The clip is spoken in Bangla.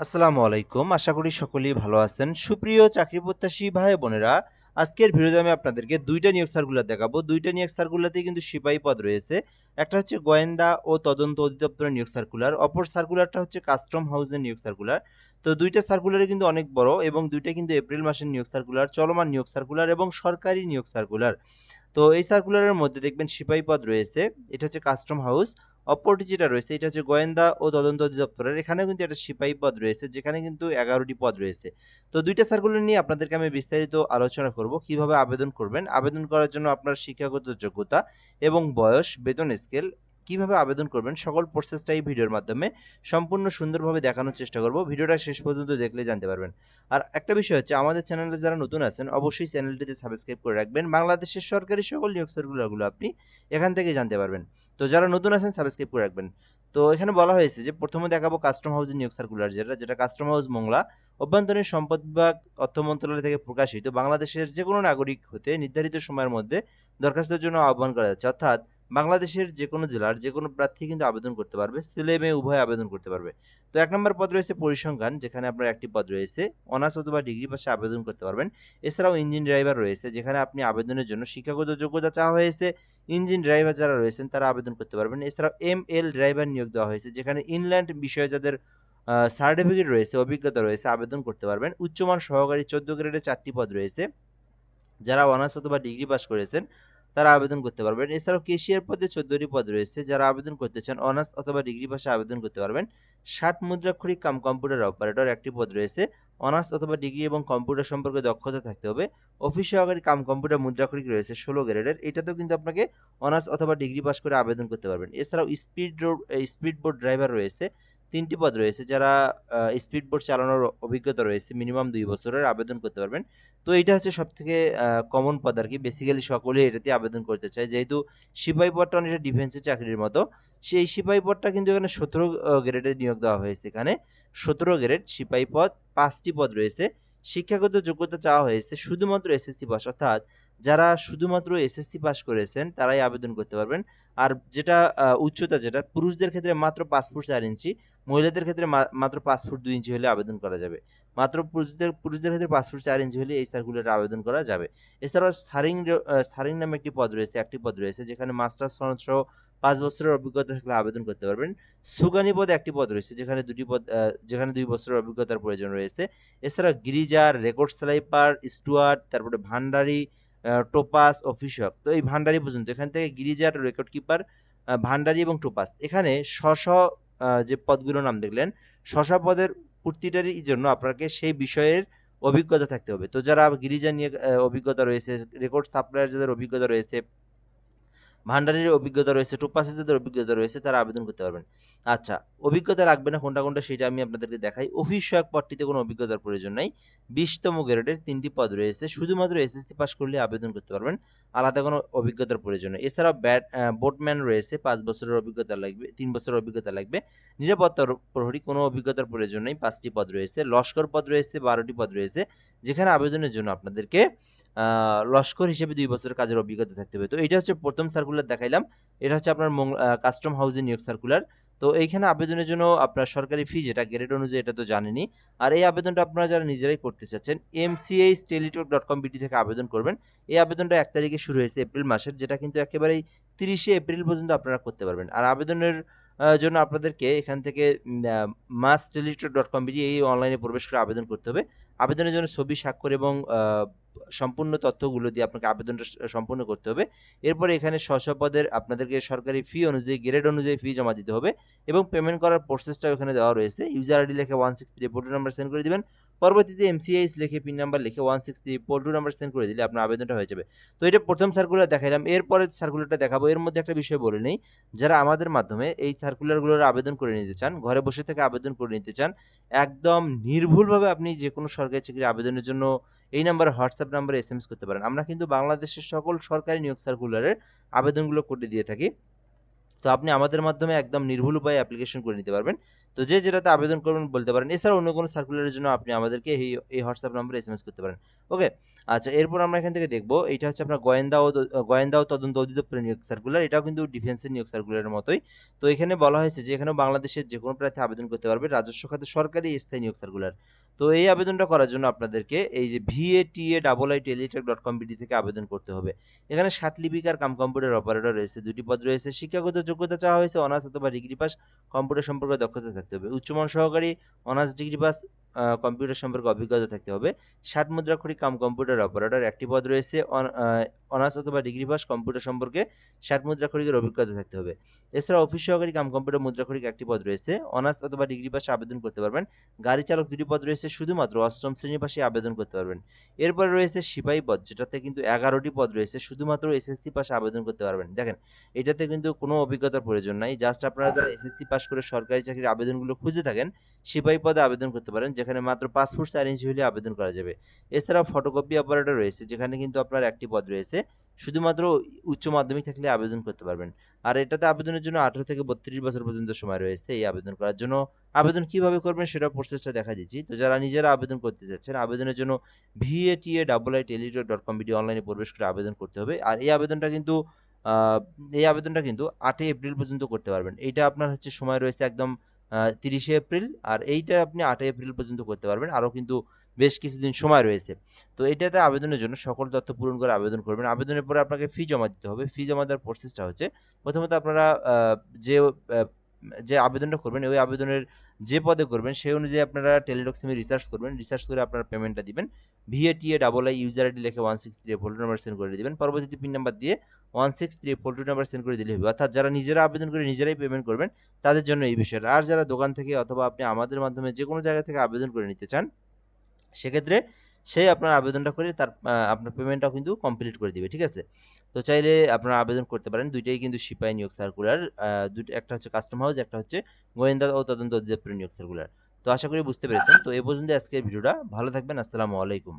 আসসালামু আলাইকুম। আশা করি সকলেই ভালো আছেন। সুপ্রিয় চাকরি প্রত্যাশী ভাই বোনেরা, আজকের ভিডিওতে আমি আপনাদেরকে ২ টা নিয়োগ সার্কুলার দেখাবো। ২ টা নিয়োগ সার্কুলারতেই কিন্তু সিপাহী পদ রয়েছে। একটা হচ্ছে গোয়েন্দা ও তদন্ত অধিদপ্তরের নিয়োগ সার্কুলার, অপর সার্কুলারটা হচ্ছে কাস্টম হাউসের নিয়োগ সার্কুলার। তো ২ টা সার্কুলারই কিন্তু অনেক বড় এবং ২ টাই কিন্তু এপ্রিল মাসের নিয়োগ সার্কুলার, চলমান নিয়োগ সার্কুলার এবং সরকারি নিয়োগ সার্কুলার। তো এই সার্কুলারের মধ্যে দেখবেন সিপাহী পদ রয়েছে। এটা হচ্ছে কাস্টম হাউস। অপরটি যেটা রয়েছে এটা হচ্ছে গোয়েন্দা ও তদন্ত অধিদপ্তরের। এখানেও কিন্তু একটা সিপাহী পদ রয়েছে যেখানে কিন্তু ১১ টি পদ রয়েছে। তো ২ টা সার্কুলার নিয়ে আপনাদেরকে আমি বিস্তারিত আলোচনা করব। কিভাবে আবেদন করবেন? আবেদন করার জন্য আপনার শিক্ষাগত যোগ্যতা এবং বয়স, বেতন স্কেল, কিভাবে আবেদন করবেন সকল প্রসেসটা এই ভিডিওর মাধ্যমে সম্পূর্ণ সুন্দরভাবে দেখানোর চেষ্টা করব। ভিডিওটা শেষ পর্যন্ত দেখলে জানতে পারবেন। আর একটা বিষয় হচ্ছে আমাদের চ্যানেলে যারা নতুন আছেন অবশ্যই চ্যানেলটিতে সাবস্ক্রাইব করে রাখবেন। বাংলাদেশের সরকারি সকল নিয়োগ সার্কুলারগুলো আপনি এখান থেকে জানতে পারবেন। তো যারা নতুন আছেন সাবস্ক্রাইব করে রাখবেন। তো এখানে বলা হয়েছে যে প্রথমে দেখাবো কাস্টম হাউসের নিয়োগ সার্কুলার যেটা কাস্টম হাউস মোংলা, অভ্যন্তরীণ সম্পদ বিভাগ, অর্থ মন্ত্রণালয় থেকে প্রকাশিত বাংলাদেশের যেকোনো নাগরিক হতে নির্ধারিত সময়ের মধ্যে দরখাস্তের জন্য আহ্বান করা যাচ্ছে। অর্থাৎ বাংলাদেশের যেকোনো জেলার যেকোনো প্রার্থী কিন্তু আবেদন করতে পারবে। ছেলে মেয়ে উভয় আবেদন করতে পারবে। তো ১ নম্বর পদ রয়েছে পরিসংখ্যান, যেখানে আপনার একটি পদ রয়েছে। অনার্স অথবা ডিগ্রি পাশে আবেদন করতে পারবেন। এছাড়াও ইঞ্জিন ড্রাইভার রয়েছে, যেখানে আপনি আবেদনের জন্য শিক্ষাগত যোগ্যতা চাওয়া হয়েছে। ইঞ্জিন ড্রাইভার যারা রয়েছেন তারা আবেদন করতে পারবেন। এছাড়াও এমএল ড্রাইভার নিয়োগ দেওয়া হয়েছে, যেখানে ইনল্যান্ড বিষয়ে যাদের সার্টিফিকেট রয়েছে, অভিজ্ঞতা রয়েছে আবেদন করতে পারবেন। উচ্চমান সহকারী ১৪ গ্রেডের ৪ টি পদ রয়েছে। যারা অনার্স অথবা ডিগ্রি পাস করেছেন তারা আবেদন করতে পারবেন। এছাড়াও ক্যাশিয়ার পদে ১৪ টি পদ রয়েছে। যারা আবেদন করতে চান অনার্স অথবা ডিগ্রি পাশে আবেদন করতে পারবেন। ৬০ মুদ্রাক্ষরিক কাম কম্পিউটার অপারেটর একটি পদ রয়েছে। অনার্স অথবা ডিগ্রি এবং কম্পিউটার সম্পর্কে দক্ষতা থাকতে হবে। অফিস সহকারী কাম কম্পিউটার মুদ্রাক্ষরিক রয়েছে ১৬ গ্রেডের। এটাতেও কিন্তু আপনাকে অনার্স অথবা ডিগ্রি পাস করে আবেদন করতে পারবেন। এছাড়াও স্পিড বোট ড্রাইভার রয়েছে। ৩ টি পদ রয়েছে। যারা স্পিড বোট চালানোর অভিজ্ঞতা রয়েছে মিনিমাম ২ বছরের আবেদন করতে পারবেন। তো এইটা হচ্ছে সবথেকে কমন পদ আরকি। বেসিক্যালি সকলেই এটাতেই আবেদন করতে চায়। যেহেতু সিপাহি পদটা অনেকটা ডিফেন্সের চাকরির মতো। সেই সিপাহি পদটা কিন্তু এখানে ১৭ গ্রেডের নিয়োগ দেওয়া হয়েছে এখানে। ১৭ গ্রেড সিপাহি পদ ৫ টি পদ রয়েছে। শিক্ষাগত যোগ্যতা চাওয়া হয়েছে শুধুমাত্র এসএসসি পাস, অর্থাৎ যারা শুধুমাত্র এসএসসি পাস করেছেন তারাই আবেদন করতে পারবেন। আর যেটা উচ্চতা যেটা পুরুষদের ক্ষেত্রে মাত্র ৫ ফুট ৪ ইঞ্চি, মহিলাদের ক্ষেত্রে মাত্র ৫ ফুট ২ ইঞ্চি হলে আবেদন করা যাবে। মাত্র পুরুষদের ক্ষেত্রে ৫ ফুট ৪ ইঞ্চি হলে এই সার্কুলারে আবেদন করা যাবে। এছাড়াও সারিং নামে একটি পদ রয়েছে যেখানে মাস্টার্স সনদ সহ ৫ বছরের অভিজ্ঞতা থাকলে আবেদন করতে পারবেন। সুগানি পদে একটি পদ রয়েছে যেখানে ২ বছরের অভিজ্ঞতার প্রয়োজন রয়েছে। এছাড়াও গিরিজার, রেকর্ড স্লাইপার, স্টুয়ার্ড, তারপরে ভান্ডারি, টোপাস, অফিসক। তো এই ভান্ডারি পর্যন্ত এখান থেকে গিরিজার, রেকর্ড কিপার, ভান্ডারি এবং টোপাস। এখানে যে পদগুলোর নাম দেখলেন, পদের প্রতিটারই জন্য আপনাকে সেই বিষয়ের অভিজ্ঞতা থাকতে হবে। তো যারা গিরিজা নিয়ে অভিজ্ঞতা রয়েছে, রেকর্ড সাপ্লায়ার যাদের অভিজ্ঞতা রয়েছে, ভান্ডারির অভিজ্ঞতা রয়েছে, টোপাসের যাদের অভিজ্ঞতা রয়েছে তারা আবেদন করতে পারবেন। আচ্ছা, অভিজ্ঞতা লাগবে না কোনটা সেটা আমি আপনাদেরকে দেখাই। অফিস সহায়ক পদটিতে কোনো অভিজ্ঞতার প্রয়োজন নাই। ২০তম গ্রেডের ৩ টি পদ রয়েছে। শুধুমাত্র এসএসসি পাস করলে আবেদন করতে পারবেন। আলাদা কোনো অভিজ্ঞতার প্রয়োজন নেই। এছাড়াও বোটম্যান রয়েছে, ৫ বছরের অভিজ্ঞতা লাগবে, ৩ বছরের অভিজ্ঞতা লাগবে। নিরাপত্তা প্রহরী কোনো অভিজ্ঞতার প্রয়োজন নেই, ৫ টি পদ রয়েছে। লস্কর পদ রয়েছে, ১২ টি পদ রয়েছে। যেখানে আবেদনের জন্য আপনাদেরকে লস্কর হিসেবে ২ বছরের কাজের অভিজ্ঞতা থাকতে হবে। তো এইটা হচ্ছে ১ম সার্কুলার দেখাইলাম। এটা হচ্ছে আপনার কাস্টম হাউসের নিয়োগ সার্কুলার। তো এইখানে আবেদনের জন্য আপনার সরকারি ফি যেটা গ্রেড অনুযায়ী এটা তো জানেনই। আর এই আবেদনটা আপনারা যারা নিজেরাই করতে চাচ্ছেন mchteletalk.com.bd থেকে আবেদন করবেন। এই আবেদনটা ১ তারিখে শুরু হয়েছে এপ্রিল মাসের, যেটা কিন্তু একেবারেই ৩০শে এপ্রিল পর্যন্ত আপনারা করতে পারবেন। আর আবেদনের জন্য আপনাদেরকে এখান থেকে mass.teletalk.com.bd এই অনলাইনে প্রবেশ করে আবেদন করতে হবে। আবেদনের জন্য ছবি, স্বাক্ষর এবং সম্পূর্ণ তথ্যগুলো দিয়ে আপনাকে আবেদনটা সম্পূর্ণ করতে হবে। এরপরে এখানে পদের আপনাদেরকে সরকারি ফি অনুযায়ী, গ্রেড অনুযায়ী ফি জমা দিতে হবে এবং পেমেন্ট করার প্রসেসটাও এখানে দেওয়া রয়েছে। ইউজার আইডি লিখে 163 পোর্ট নাম্বার সেন্ড করে দিবেন। পরবর্তীতে এমসিআইএস লিখে পিন নাম্বার লিখে 163 পোর্ট নাম্বার সেন্ড করে দিলে আপনার আবেদনটা হয়ে যাবে। তো এটা ১ম সার্কুলার দেখাইলাম। এরপরের সার্কুলারটা দেখাবো। এর মধ্যে একটা বিষয় বলে নেই, যারা আমাদের মাধ্যমে এই সার্কুলারগুলোর আবেদন করে নিতে চান, ঘরে বসে থেকে আবেদন করে নিতে চান, একদম নির্ভুলভাবে আপনি যেকোনো সরকারি চাকরির আবেদনের জন্য এই নাম্বারে হোয়াটসঅ্যাপ নাম্বারে এসএমএস করতে পারেন। আমরা কিন্তু বাংলাদেশের সকল সরকারি নিয়োগ সার্কুলারের আবেদনগুলো করে দিয়ে থাকি। তো আপনি আমাদের মাধ্যমে একদম নির্ভুল উপায়ে অ্যাপ্লিকেশন করে নিতে পারবেন। তো যে যেটাতে আবেদন করবেন বলতে পারেন। এছাড়া অন্য কোনো সার্কুলারের জন্য আপনি আমাদেরকে এই হোয়াটসঅ্যাপ নম্বরে এসএমএস করতে পারেন। ওকে? আচ্ছা, এরপর আমরা এখান থেকে দেখব, এইটা হচ্ছে আপনার গোয়েন্দা ও তদন্ত অধিদপ্তরের নিয়োগ সার্কুলার। এটাও কিন্তু ডিফেন্সের নিয়োগ সার্কুলারের মতোই। তো এখানে বলা হয়েছে যে এখানেও বাংলাদেশের যেকোনো প্রার্থী আবেদন করতে পারবে। রাজস্ব খাতে সরকারি স্থায়ী নিয়োগ সার্কুলার। তো এই আবেদনটা করার জন্য আপনাদেরকে এই যে VATAIITeletrack.com.bd থেকে আবেদন করতে হবে। এখানে 60 লিপিকার কাম কম্পিউটার অপারেটর রয়েছে, 2টি পদ রয়েছে। শিক্ষাগত যোগ্যতা চাওয়া হয়েছে অনার্স অথবা ডিগ্রি পাস, কম্পিউটার সম্পর্কে দক্ষতা থাকতে হবে। উচ্চমান সহকারী অনার্স ডিগ্রি পাস, কম্পিউটার সম্পর্কে অভিজ্ঞতা থাকতে হবে। 60 মুদ্রাক্ষরিক কাম কম্পিউটার অপারেটর একটি পদ রয়েছে। অনার্স অথবা ডিগ্রি পাস, কম্পিউটার সম্পর্কে 60 মুদ্রাক্ষরিকের অভিজ্ঞতা থাকতে হবে। এছাড়া অফিস সহকারী কাম কম্পিউটার মুদ্রাক্ষরিক একটি পদ রয়েছে। অনার্স অথবা ডিগ্রি পাশে আবেদন করতে পারবেন। গাড়ি চালক 2টি পদ রয়েছে, শুধুমাত্র অষ্টম শ্রেণীর পাশে আবেদন করতে পারবেন। এরপরে রয়েছে সিপাহী পদ, যেটাতে কিন্তু 11টি পদ রয়েছে, শুধুমাত্র এসএসসি পাশে আবেদন করতে পারবেন। দেখেন, এটাতে কিন্তু কোনো অভিজ্ঞতার প্রয়োজন নাই। জাস্ট আপনারা যারা এসএসসি পাস করে সরকারি চাকরির আবেদনগুলো খুঁজে থাকেন, সিপাহী পদে আবেদন করতে পারেন, যেখানে মাত্র 5 ফুট 4 ইঞ্চি হলে আবেদন করা যাবে। এছাড়াও ফটোকপি অপারেটর রয়েছে, যেখানে কিন্তু আপনার একটি পদ রয়েছে, শুধুমাত্র উচ্চ মাধ্যমিক থাকলে আবেদন করতে পারবেন। আর এটাতে আবেদনের জন্য 18 থেকে 32 বছর পর্যন্ত সময় রয়েছে এই আবেদন করার জন্য। আবেদন কিভাবে করবেন সেটা প্রসেসটা দেখা দিচ্ছি। তো যারা নিজেরা আবেদন করতে চাচ্ছেন, আবেদনের জন্য VATAIITeletrack.com.bd অনলাইনে প্রবেশ করে আবেদন করতে হবে। আর এই আবেদনটা কিন্তু 8 এপ্রিল পর্যন্ত করতে পারবেন। এইটা আপনার হচ্ছে সময় রয়েছে একদম 30 এপ্রিল, আর এইটা আপনি 8 এপ্রিল পর্যন্ত করতে পারবেন। আরও কিন্তু বেশ কিছুদিন সময় রয়েছে। তো এটাতে আবেদনের জন্য সকল তথ্য পূরণ করে আবেদন করবেন। আবেদনের পরে আপনাকে ফি জমা দিতে হবে। ফি জমা দেওয়ার প্রসেসটা হচ্ছে, প্রথমত আপনারা যে আ যে আবেদনটা করবেন, ওই আবেদনের যে পদে করবেন সেই অনুযায়ী আপনারা টেলিটক সিমে রিসার্চ করবেন। রিসার্চ করে আপনারা পেমেন্টটা দিবেন। VATAII ইউজার আইডি লিখে 163 ফোল্ডার নাম্বার সেন্ড করে দিবেন। পরবর্তীতে পিন নাম্বার দিয়ে 163 ফোল্ডার নাম্বার সেন্ড করে দিলেই হবে। অর্থাৎ যারা নিজেরা আবেদন করে নিজেরাই পেমেন্ট করবেন, তাদের জন্য এই বিষয়টা। আর যারা দোকান থেকে অথবা আপনি আমাদের মাধ্যমে যেকোনো জায়গা থেকে আবেদন করে নিতে চান, সেক্ষেত্রে সে আপনার আবেদনটা করে তার আপনার পেমেন্টটাও কিন্তু কমপ্লিট করে দিবে। ঠিক আছে? তো চাইলে আপনারা আবেদন করতে পারেন। ২টাই কিন্তু সিপাহী নিয়োগ সার্কুলার। একটা হচ্ছে কাস্টম হাউস, একটা হচ্ছে গোয়েন্দা ও তদন্ত অধিদপ্তরের নিয়োগ সার্কুলার। তো আশা করি বুঝতে পেরেছেন। তো এ পর্যন্ত আজকের ভিডিওটা। ভালো থাকবেন। আসসালামু আলাইকুম।